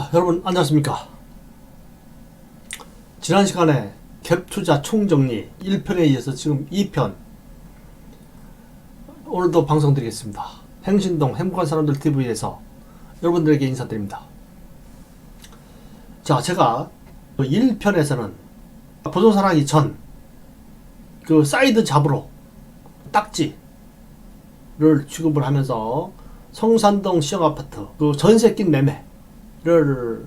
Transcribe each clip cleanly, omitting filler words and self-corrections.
자, 여러분 안녕하십니까. 지난 시간에 갭투자 총정리 1편에 이어서 지금 2편 오늘도 방송드리겠습니다. 행신동 행복한 사람들 TV에서 여러분들에게 인사드립니다. 자, 제가 1편에서는 부동산 하기 전 그 사이드 잡으로 딱지를 취급을 하면서 성산동 시형아파트 그 전세 낀 매매를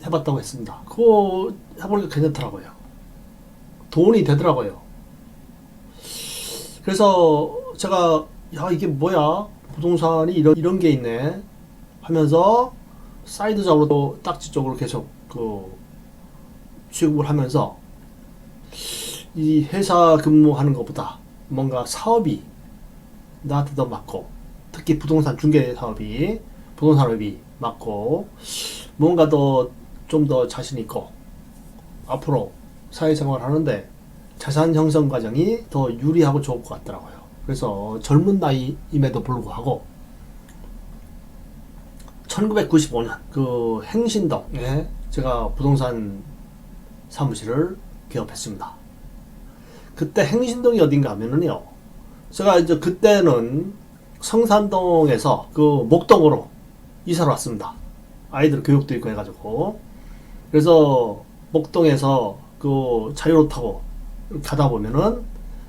해봤다고 했습니다. 그거 해보니까 괜찮더라고요. 돈이 되더라고요. 그래서 제가 야 이게 뭐야 부동산이 이런 게 있네 하면서 사이드 잡으로 딱지 쪽으로 계속 그 취급을 하면서 이 회사 근무하는 것보다 뭔가 사업이 나한테 더 맞고, 특히 부동산 중개 사업이 부동산업이 맞고 뭔가 더 좀 더 자신 있고 앞으로 사회생활 하는데 자산 형성 과정이 더 유리하고 좋을 것 같더라고요. 그래서 젊은 나이임에도 불구하고 1995년 그 행신동에 제가 부동산 사무실을 개업했습니다. 그때 행신동이 어딘가 하면은요, 제가 이제 그때는 성산동에서 그 목동으로 이사를 왔습니다. 아이들 교육도 있고 해가지고. 그래서 목동에서 그 자유로 타고 가다 보면은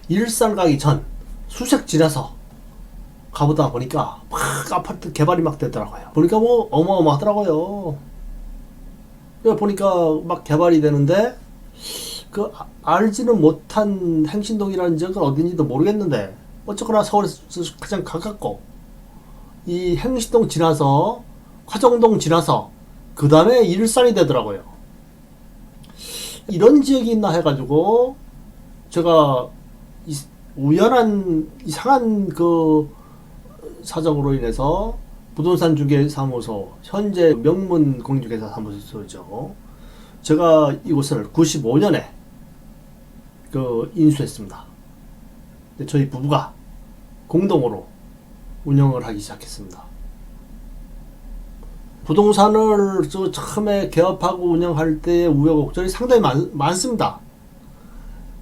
일산 가기 전 수색 지나서 가보다 보니까 막 아파트 개발이 막 되더라고요. 보니까 뭐 어마어마하더라고요. 보니까 막 개발이 되는데 그 알지는 못한 행신동이라는 지역은 어딘지도 모르겠는데 어쨌거나 서울에서 가장 가깝고, 이 행신동 지나서 화정동 지나서 그 다음에 일산이 되더라고요. 이런 지역이 있나 해가지고 제가 우연한 이상한 그 사정으로 인해서 부동산 중개사무소, 현재 명문 공인중개사 사무소죠, 제가 이곳을 95년에 그 인수했습니다. 저희 부부가 공동으로 운영을 하기 시작했습니다. 부동산을 저 처음에 개업하고 운영할 때의 우여곡절이 상당히 많습니다.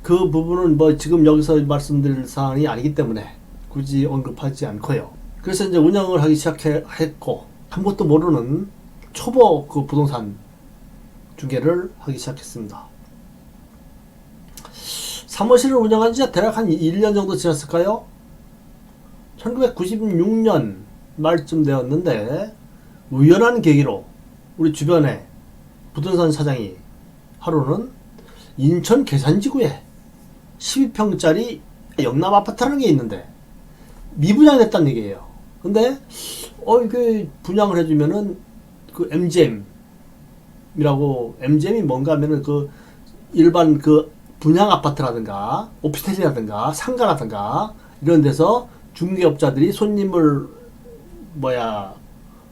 그 부분은 뭐 지금 여기서 말씀드릴 사항이 아니기 때문에 굳이 언급하지 않고요. 그래서 이제 운영을 하기 시작했고, 아무것도 모르는 초보 그 부동산 중개를 하기 시작했습니다. 사무실을 운영한 지 대략 한 1년 정도 지났을까요? 1996년 말쯤 되었는데 우연한 계기로 우리 주변에 부동산 사장이 하루는 인천 계산지구에 12평짜리 영남 아파트라는 게 있는데 미분양이 됐다는 얘기예요. 근데 이게 분양을 해주면은 그 MGM이라고, MGM이 뭔가 하면은 그 일반 그 분양 아파트라든가 오피스텔이라든가 상가라든가 이런 데서 중개업자들이 손님을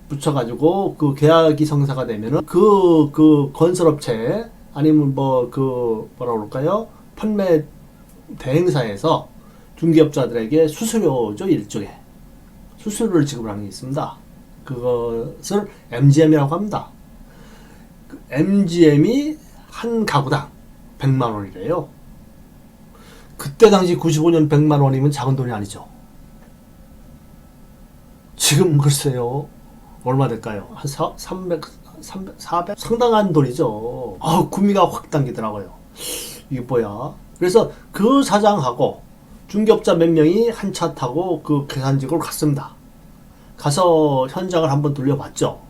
붙여가지고 그 계약이 성사가 되면은 그 건설업체 아니면 뭐라고 그럴까요, 판매 대행사에서 중개업자들에게 수수료죠, 일종의 수수료를 지급하는 게 있습니다. 그것을 MGM이라고 합니다. 그 MGM이 한 가구당 100만 원이래요. 그때 당시 95년 100만 원이면 작은 돈이 아니죠. 지금 글쎄요, 얼마 될까요? 한 300, 400? 상당한 돈이죠. 구미가 확 당기더라고요. 이게 뭐야? 그래서 그 사장하고 중개업자 몇 명이 한 차 타고 그 계산직으로 갔습니다. 가서 현장을 한번 돌려봤죠.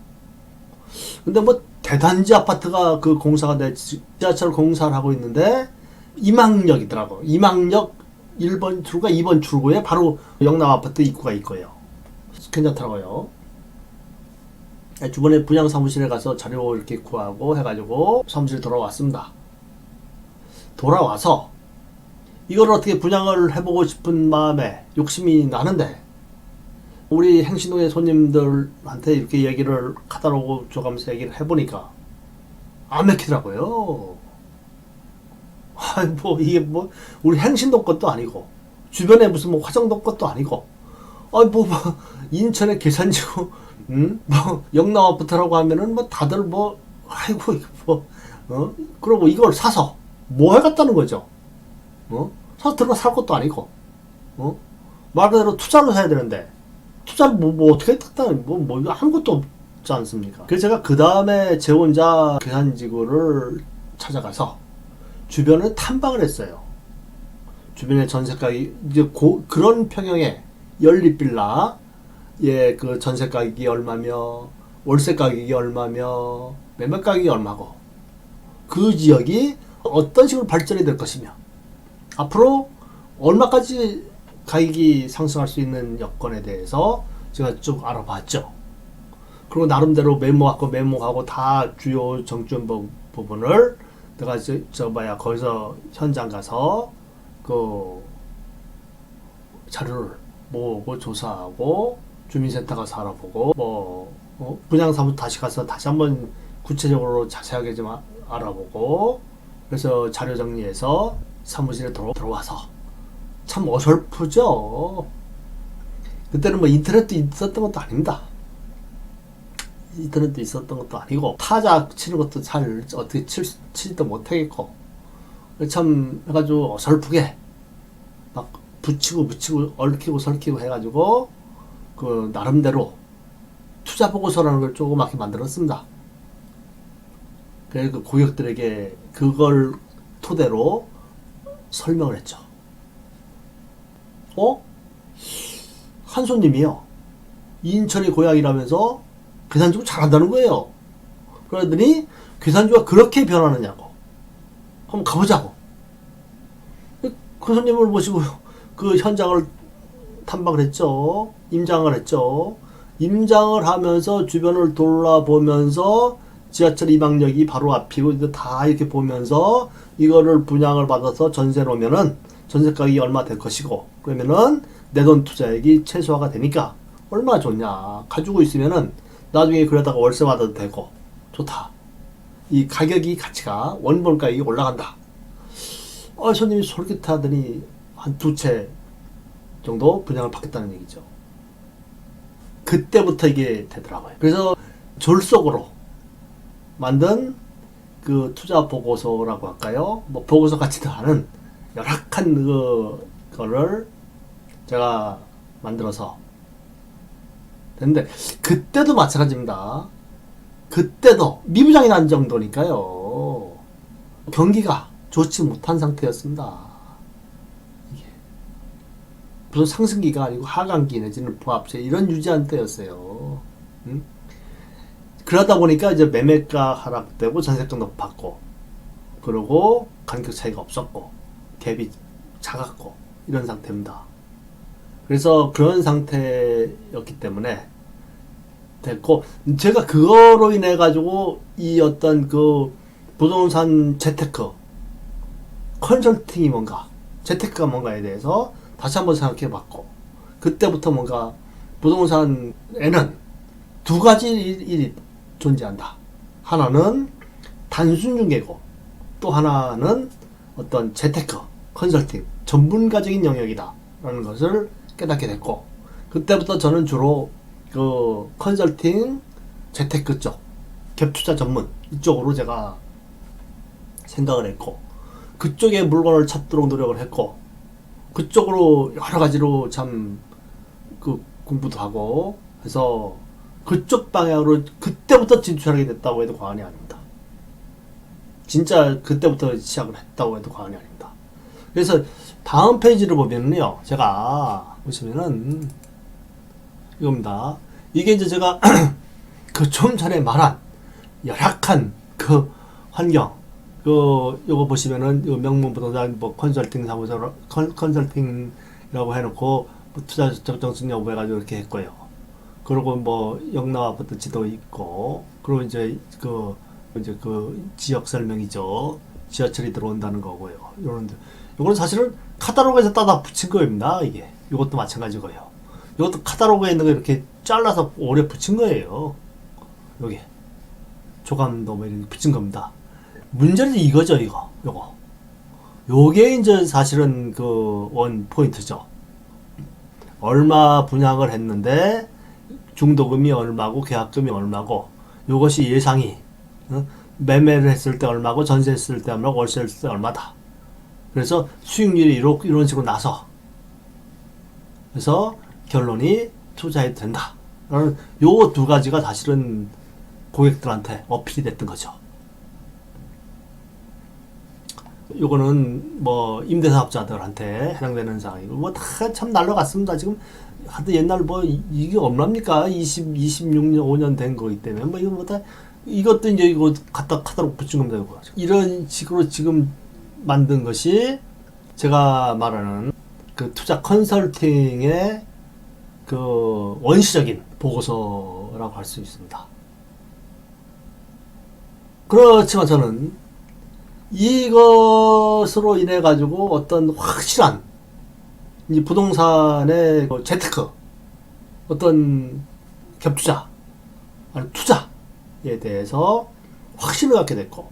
근데 뭐 대단지 아파트가 그 공사가 지하철 공사를 하고 있는데 이망역이더라고. 이망역 1번 출구가 2번 출구에 바로 영남 아파트 입구가 있고요. 괜찮더라고요. 주변에 분양 사무실에 가서 자료 이렇게 구하고 해가지고 사무실에 돌아왔습니다. 돌아와서 이걸 어떻게 분양을 해보고 싶은 마음에 욕심이 나는데, 우리 행신동의 손님들한테 이렇게 얘기를 카탈로그 줘가면서 얘기를 해보니까 안 맥히더라고요. 이게 우리 행신동 것도 아니고 주변에 무슨 화정동 것도 아니고 인천의 계산지구 뭐 영남 아파트라고 하면은 뭐 다들 뭐 아이고 이거 뭐 그러고 이걸 사서 뭐 해갔다는 거죠. 사서 들어가 살 것도 아니고 말 그대로 투자로 사야 되는데 투자를 뭐 어떻게 했다 뭐 이거 아무것도 없지 않습니까? 그래서 제가 그 다음에 제 혼자 계산지구를 찾아가서 주변을 탐방을 했어요. 주변에 전세가격이 이제 그런 평형의 연립빌라 그 전세 가격이 얼마며 월세 가격이 얼마며 매매 가격이 얼마고 그 지역이 어떤 식으로 발전이 될 것이며 앞으로 얼마까지 가격이 상승할 수 있는 여건에 대해서 제가 쭉 알아봤죠. 그리고 나름대로 메모하고 다 주요 정점 부분을 내가 거기서 현장 가서 그 자료를 모으고 조사하고 주민센터 가서 알아보고 분양사무소 다시 가서 다시 한번 구체적으로 자세하게 좀 알아보고 그래서 자료 정리해서 사무실에 들어와서 참 어설프죠. 그때는 뭐 인터넷도 있었던 것도 아닙니다. 인터넷도 있었던 것도 아니고 타자 치는 것도 잘 어떻게 치지도 못하겠고 참 해가지고 어설프게 막 붙이고 얽히고 설키고 해가지고 그 나름대로 투자 보고서라는 걸 조그맣게 만들었습니다. 그래서 그 고객들에게 그걸 토대로 설명을 했죠. 한 손님이요. 인천이 고향이라면서 계산주가 잘한다는 거예요. 그러더니 계산주가 그렇게 변하느냐고. 한번 가보자고. 그 손님을 모시고 그 현장을 탐방을 했죠. 임장을 했죠. 임장을 하면서 주변을 돌아보면서 지하철 2방역이 바로 앞이고 다 이렇게 보면서 이거를 분양을 받아서 전세 놓으면은 전세 가격이 얼마 될 것이고 그러면은 내 돈 투자액이 최소화가 되니까 얼마나 좋냐. 가지고 있으면은 나중에 그러다가 월세 받아도 되고 좋다. 이 가치가 원본 가격이 올라간다. 손님이 솔깃하더니 한 2채 정도 분양을 받겠다는 얘기죠. 그때부터 이게 되더라고요. 그래서 졸속으로 만든 그 투자 보고서라고 할까요? 뭐 보고서 같지도 않은 열악한 그거를 제가 만들어서 됐는데 그때도 마찬가지입니다. 그때도 미부장이 난 정도니까요. 경기가 좋지 못한 상태였습니다. 이게 무슨 상승기가 아니고 하강기 내지는 부합세 이런 유지한 때였어요. 그러다 보니까 이제 매매가 하락되고 전세가 높았고 그리고 간격 차이가 없었고 갭이 작았고 이런 상태입니다. 그래서 그런 상태였기 때문에 됐고 제가 그거로 인해 가지고 이 어떤 그 부동산 재테크 컨설팅이 뭔가 재테크가 뭔가에 대해서 다시 한번 생각해 봤고 그때부터 뭔가 부동산에는 두 가지 일이 존재한다. 하나는 단순 중개고 또 하나는 어떤 재테크 컨설팅 전문가적인 영역이다 라는 것을 깨닫게 됐고 그때부터 저는 주로 그 컨설팅 재테크 쪽 갭투자 전문 이쪽으로 제가 생각을 했고 그쪽에 물건을 찾도록 노력을 했고 그쪽으로 여러 가지로 참 그 공부도 하고 해서 그쪽 방향으로 그때부터 진출하게 됐다고 해도 과언이 아닙니다. 진짜 그때부터 시작을 했다고 해도 과언이 아닙니다. 그래서 다음 페이지를 보면요, 제가 보시면은 이겁니다. 이게 이제 제가 그 좀 전에 말한 열악한 그 환경, 요거 보시면은 요 명문 부동산 뭐 컨설팅 사무소 컨설팅이라고 해놓고 뭐 투자 적정성 여부 해가지고 이렇게 했고요. 그리고 뭐 영남 아파트 지도 있고, 그리고 이제 그 지역 설명이죠. 지하철이 들어온다는 거고요. 요거는 사실은 카탈로그에서 따다 붙인 거입니다. 이게 이것도 마찬가지고요. 이것도 카탈로그에 있는 거 이렇게 잘라서 오래 붙인 거예요. 여기 조감도 뭐 이렇게 붙인 겁니다. 문제는 이거죠, 요거. 요게 이제 사실은 그 원 포인트죠. 얼마 분양을 했는데 중도금이 얼마고 계약금이 얼마고 요것이 예상이 매매를 했을 때 얼마고 전세했을 때 얼마고 월세했을 때 얼마다. 그래서 수익률이 이런 식으로 나서 그래서 결론이 투자해도 된다. 라는 요 두 가지가 사실은 고객들한테 어필이 됐던 거죠. 요거는 뭐 임대사업자들한테 해당되는 사항이고 뭐 다 참 날라갔습니다. 지금 하도 옛날 뭐 이게 얼마입니까? 26년 5년 된 거기 때문에 뭐 이거 뭐 다 이것도 이제 이거 갖다 카다로 붙인 겁니다. 이거. 이런 식으로 지금 만든 것이 제가 말하는 그 투자 컨설팅의 그 원시적인 보고서라고 할 수 있습니다. 그렇지만 저는 이것으로 인해 가지고 어떤 확실한 이 부동산의 재테크 어떤 갭투자 아니 투자에 대해서 확신을 갖게 됐고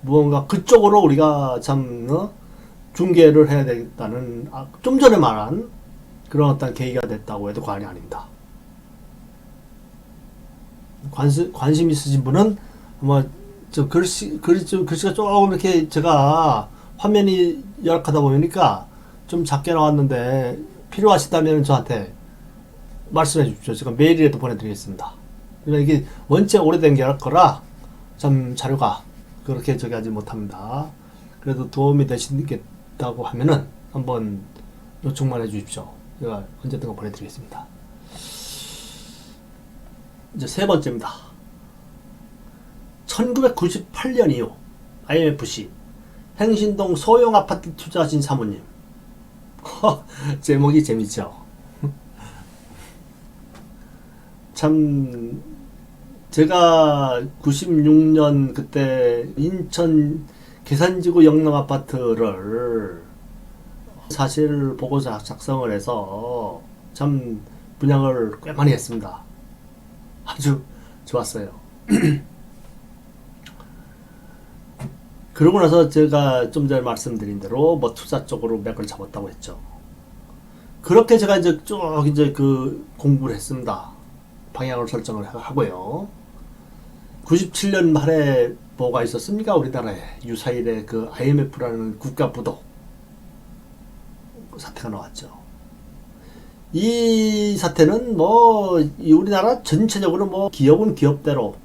무언가 그쪽으로 우리가 참 중개를 해야 되겠다는 좀 전에 말한 그런 어떤 계기가 됐다고 해도 과언이 아닙니다. 관심 있으신 분은 아마 저 글씨가 조금 이렇게 제가 화면이 열악하다 보니까 좀 작게 나왔는데 필요하시다면 저한테 말씀해 주십시오. 제가 메일이라도 보내드리겠습니다. 그러니까 이게 원체 오래된 거라 참 자료가 그렇게 저기 하지 못합니다. 그래도 도움이 되시겠다고 하면은 한번 요청만 해 주십시오. 제가 언제든가 보내드리겠습니다. 이제 세 번째입니다. 1998년 이후 IMFC 행신동 소형 아파트 투자하신 사모님. 제목이 재밌죠. 참 제가 96년 그때 인천 계산지구 영남 아파트를 사실 보고서 작성을 해서 참 분양을 꽤 많이 했습니다. 아주 좋았어요. 그러고 나서 제가 좀 전에 말씀드린 대로 뭐 투자 쪽으로 맥을 잡았다고 했죠. 그렇게 제가 이제 쭉 이제 그 공부를 했습니다. 방향을 설정을 하고요. 97년 말에 뭐가 있었습니까? 우리나라에 유사일에 그 IMF라는 국가부도 사태가 나왔죠. 이 사태는 뭐 우리나라 전체적으로 뭐 기업은 기업대로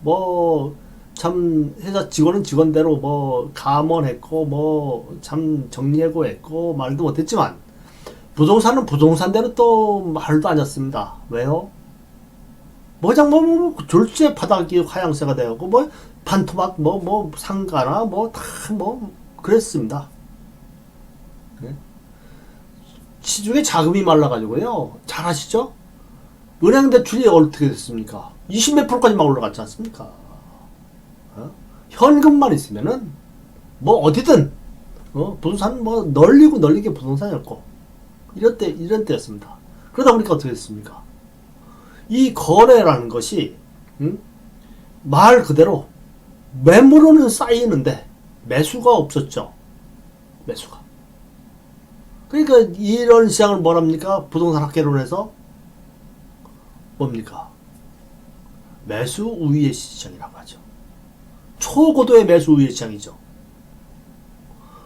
뭐 참 회사 직원은 직원대로 뭐 감원했고 뭐 참 정리해고했고 말도 못했지만 부동산은 부동산대로 또 말도 안 했습니다. 왜요? 뭐 그냥 뭐 졸지에 바닥이 하향세가 되었고 뭐 반토막 뭐 상가나 뭐 다 뭐 그랬습니다. 네? 시중에 자금이 말라가지고요. 잘 아시죠? 은행 대출이 어떻게 됐습니까? 20 몇 프로까지 막 올라갔지 않습니까? 현금만 있으면은 뭐 어디든 부동산 뭐 널리게 부동산이었고 이런 때였습니다. 그러다 보니까 어떻게 됐습니까? 이 거래라는 것이 말 그대로 매물로는 쌓이는데 매수가 없었죠. 매수가. 그러니까 이런 시장을 뭐랍니까? 부동산 학개론에서 뭡니까? 매수 우위의 시장이라고 하죠. 초고도의 매수 우위의 시장이죠.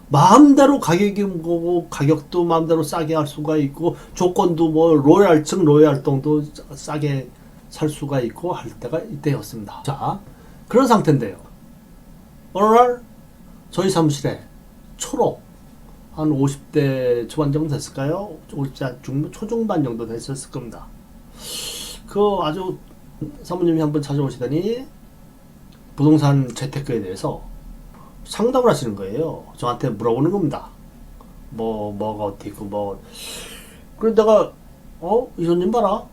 마음대로 가격이 보고 가격도 마음대로 싸게 할 수가 있고 조건도 뭐 로얄층 로얄동도 싸게 살 수가 있고 할 때가 이때였습니다. 자, 그런 상태인데요. 어느 날 저희 사무실에 초록 한 50대 초반 정도 됐을까요? 50대 초중반 정도 됐었을 겁니다. 그 아주 사모님이 한번 찾아오시더니 부동산 재테크에 대해서 상담을 하시는 거예요. 저한테 물어보는 겁니다. 뭐가 어떻게 있고 뭐. 그래서 내가 이 손님 봐라.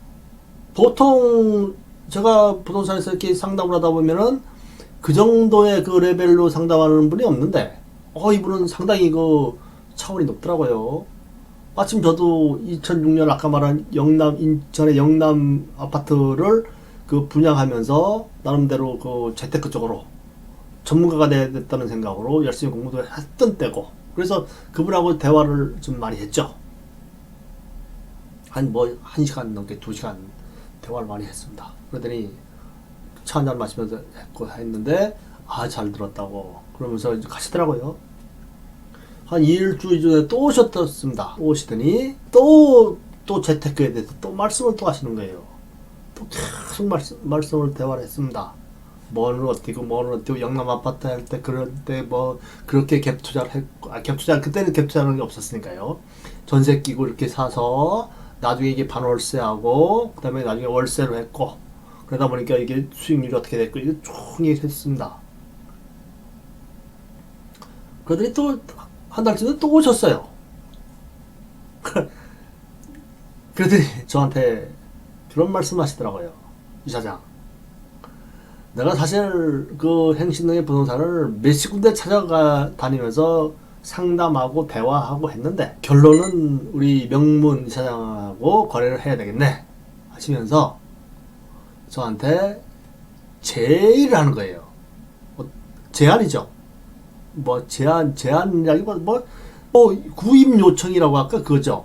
보통 제가 부동산에서 이렇게 상담을 하다 보면은 그 정도의 그 레벨로 상담하는 분이 없는데 이분은 상당히 그 차원이 높더라고요. 마침 저도 2006년 아까 말한 인천의 영남 아파트를 그 분양하면서 나름대로 그 재테크 쪽으로 전문가가 됐다는 생각으로 열심히 공부도 했던 때고 그래서 그분하고 대화를 좀 많이 했죠. 한 1시간 넘게 2시간 대화를 많이 했습니다. 그러더니 차 한잔 마시면서 했는데 잘 들었다고 그러면서 이제 가시더라고요. 한 일주일 전에 또 오셨습니다. 오시더니 또 재테크에 대해서 또 말씀을 또 하시는 거예요. 또 계속 말씀을 대화를 했습니다. 뭐는 어떻고 영남 아파트 할 때 그럴 때 뭐 그렇게 갭 투자를 했고 갭 투자 그때는 갭 투자는 게 없었으니까요. 전세 끼고 이렇게 사서 나중에 이게 반월세하고 그다음에 나중에 월세로 했고 그러다 보니까 이게 수익률이 어떻게 됐고 이거 쭉 얘기했습니다. 그러더니 또 한 달쯤에 또 오셨어요. 그러더니 저한테 그런 말씀 하시더라고요. 이사장, 내가 사실 그 행신동의 부동산을 몇십 군데 찾아가 다니면서 상담하고 대화하고 했는데 결론은 우리 명문 이사장하고 거래를 해야 되겠네 하시면서 저한테 제의를 하는 거예요. 제안이죠. 뭐 제안이라기보다 구입 요청이라고 할까 그거죠.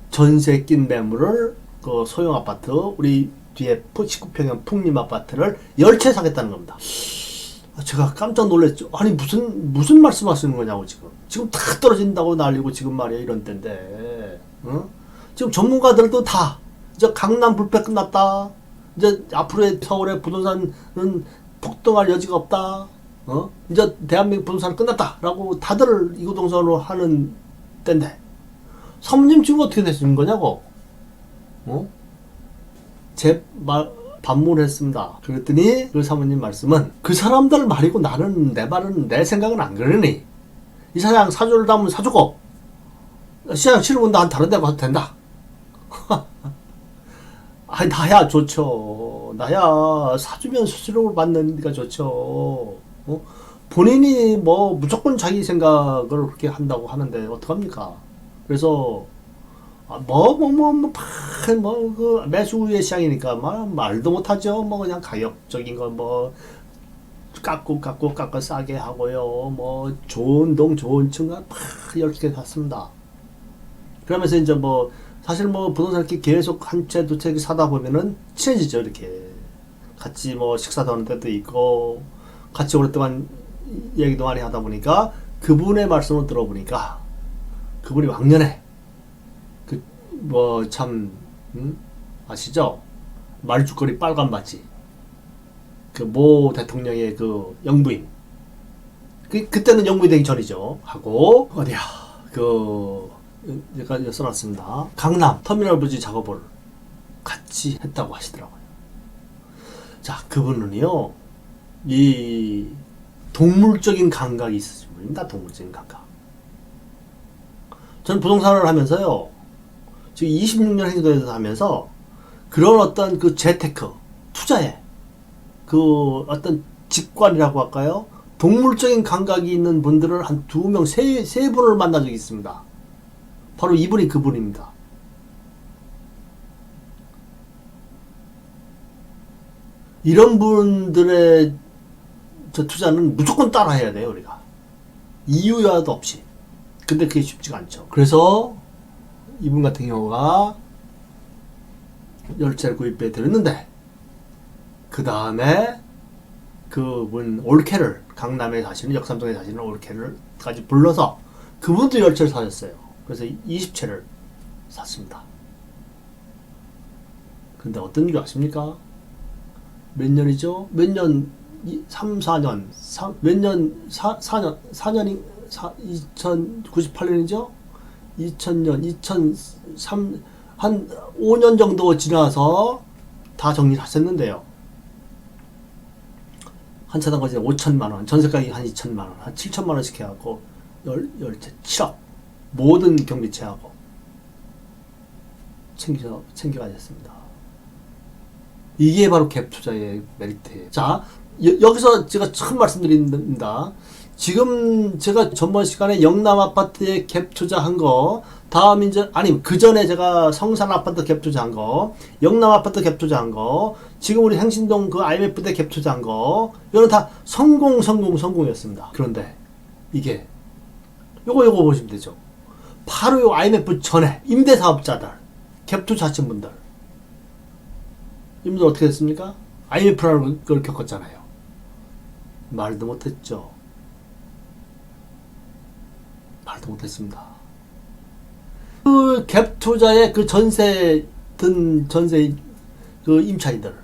전세 낀 매물을 그 소형 아파트 우리 뒤에 19평형 풍림 아파트를 10채 사겠다는 겁니다. 제가 깜짝 놀랐죠. 아니 무슨 말씀하시는 거냐고 지금 다 떨어진다고 난리고 지금 말이야 이런 때인데 지금 전문가들도 다 이제 강남 불패 끝났다. 이제 앞으로의 서울의 부동산은 폭등할 여지가 없다. 이제 대한민국 부동산은 끝났다라고 다들 이구동성으로 하는 때인데 사모님 지금 어떻게 되시는 거냐고. 제 말 반문했습니다. 그랬더니 그 사모님 말씀은 그 사람들 말이고 나는 내 생각은 안 그러니 이사장 사주를 담으면 사주고 시장 치르고 난 다른 데 가도 된다. 나야 좋죠. 나야 사주면 수수료를 받는 데가 좋죠. 본인이 뭐 무조건 자기 생각을 그렇게 한다고 하는데 어떡합니까? 그래서 그 매수의 시장이니까 말도 못하죠. 뭐 그냥 가격적인 거 뭐 깎고 싸게 하고요. 뭐 좋은 동 좋은 층을 이렇게 샀습니다. 그러면서 이제 뭐 사실 뭐 부동산 이렇게 계속 한 채 두 채 사다 보면은 친해지죠. 이렇게 같이 뭐 식사도 하는 때도 있고 같이 오랫동안 얘기도 많이 하다 보니까 그분의 말씀을 들어보니까 그분이 왕년에 아시죠? 말죽거리 빨간 바지 그 모 대통령의 그 영부인 그때는 영부인 되기 전이죠. 하고 어디야 제가 써놨습니다. 강남 터미널 부지 작업을 같이 했다고 하시더라고요. 자, 그분은요 이 동물적인 감각이 있으신 분입니다. 동물적인 감각. 저는 부동산을 하면서요 지금 26년 행정에서 하면서 그런 어떤 그 재테크 투자에 그 어떤 직관이라고 할까요? 동물적인 감각이 있는 분들을 한 2명, 3분을 만난 적이 있습니다. 바로 이분이 그분입니다. 이런 분들의 저 투자는 무조건 따라해야 돼요, 우리가. 이유야도 없이. 근데 그게 쉽지가 않죠. 그래서 이분 같은 경우가 10채를 구입해 드렸는데 그 다음에 그분 올케를 강남에 사시는 역삼동에 사시는 올케를까지 불러서 그분도 10채를 사셨어요. 그래서 20채를 샀습니다. 근데 어떤 줄 아십니까? 몇 년이죠? 몇 년 3, 4년 몇 년 4년이 2098년이죠? 2000년 2003 한 5년 정도 지나서 다 정리를 하셨는데요. 한 차당 거지 5천만원, 전세가격이 한 2천만원, 한 7천만원씩 해갖고 10채 7억 모든 경비채하고 챙겨가셨습니다. 이게 바로 갭 투자의 메리트예요. 자, 여기서 제가 처음 말씀드립니다. 지금 제가 전번 시간에 영남 아파트에 갭 투자한 거, 다음 이제 그 전에 제가 성산 아파트 갭 투자한 거, 영남 아파트 갭 투자한 거, 지금 우리 행신동 그 IMF 때 갭 투자한 거, 이거는 다 성공이었습니다. 그런데 이게 요거 보시면 되죠. 바로 요 IMF 전에 임대사업자들, 갭 투자 하신 분들, 이분들 어떻게 됐습니까? IMF라는 걸 겪었잖아요. 말도 못했죠. 말도 못했습니다. 그 갭 투자의 그 전세 그 임차인들,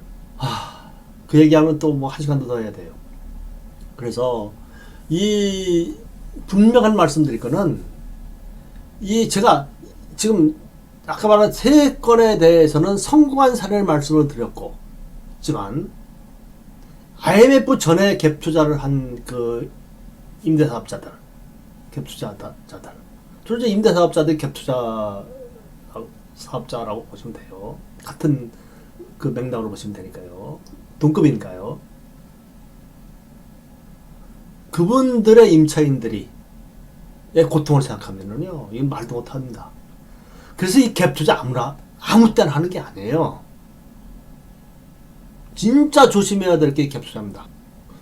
그 얘기하면 또 뭐 한 시간도 더 해야 돼요. 그래서 이 분명한 말씀드릴 거는, 이 제가 지금 아까 말한 세 건에 대해서는 성공한 사례를 말씀을 드렸고, 지만 IMF 전에 갭 투자를 한 그 임대사업자들, 갭 투자자들, 주로 이제 임대사업자들이 갭 투자 사업자라고 보시면 돼요. 같은 그 맥락으로 보시면 되니까요. 동급이니까요. 그분들의 임차인들이 의 고통을 생각하면은요, 이건 말도 못합니다. 그래서 이 갭 투자 아무 때나 하는 게 아니에요. 진짜 조심해야 될 게 갭 투자입니다.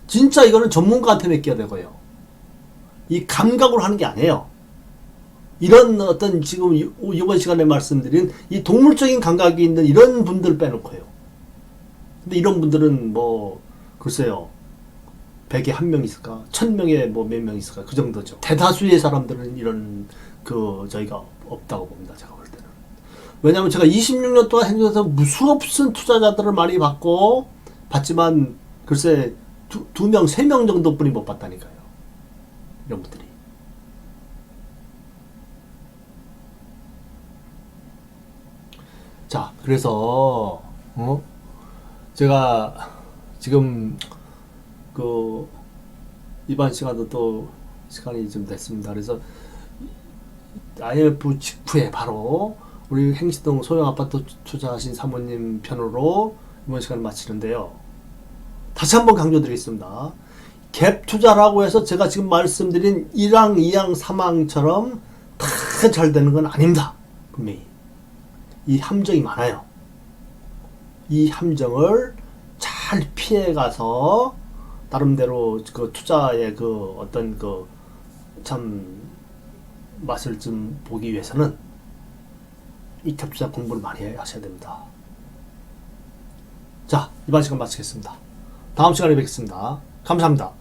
진짜 이거는 전문가한테 맡겨야 되고요. 이 감각으로 하는 게 아니에요. 이런 어떤 지금 이번 시간에 말씀드린 이 동물적인 감각이 있는 이런 분들 빼놓고요. 근데 이런 분들은 뭐 글쎄요, 100에 1명 있을까? 1000명에 뭐 몇 명 있을까? 그 정도죠. 대다수의 사람들은 이런 저희가 없다고 봅니다. 제가 볼 때는. 왜냐하면 제가 26년 동안 행정에서 무수없은 투자자들을 많이 봤지만 글쎄 두 명, 3명 정도뿐이 못 봤다니까요. 이런 분들이. 자, 그래서 제가 지금 이번 시간도 또 시간이 좀 됐습니다. 그래서 IMF 직후에 바로 우리 행시동 소형 아파트 투자하신 사모님 편으로 이번 시간을 마치는데요. 다시 한번 강조드리겠습니다. 갭 투자라고 해서 제가 지금 말씀드린 1항, 2항, 3항처럼 다 잘 되는 건 아닙니다. 분명히. 이 함정이 많아요. 이 함정을 잘 피해가서 나름대로 그 투자의 그 어떤 그 참 맛을 좀 보기 위해서는 이 갭 투자 공부를 많이 하셔야 됩니다. 자, 이번 시간 마치겠습니다. 다음 시간에 뵙겠습니다. 감사합니다.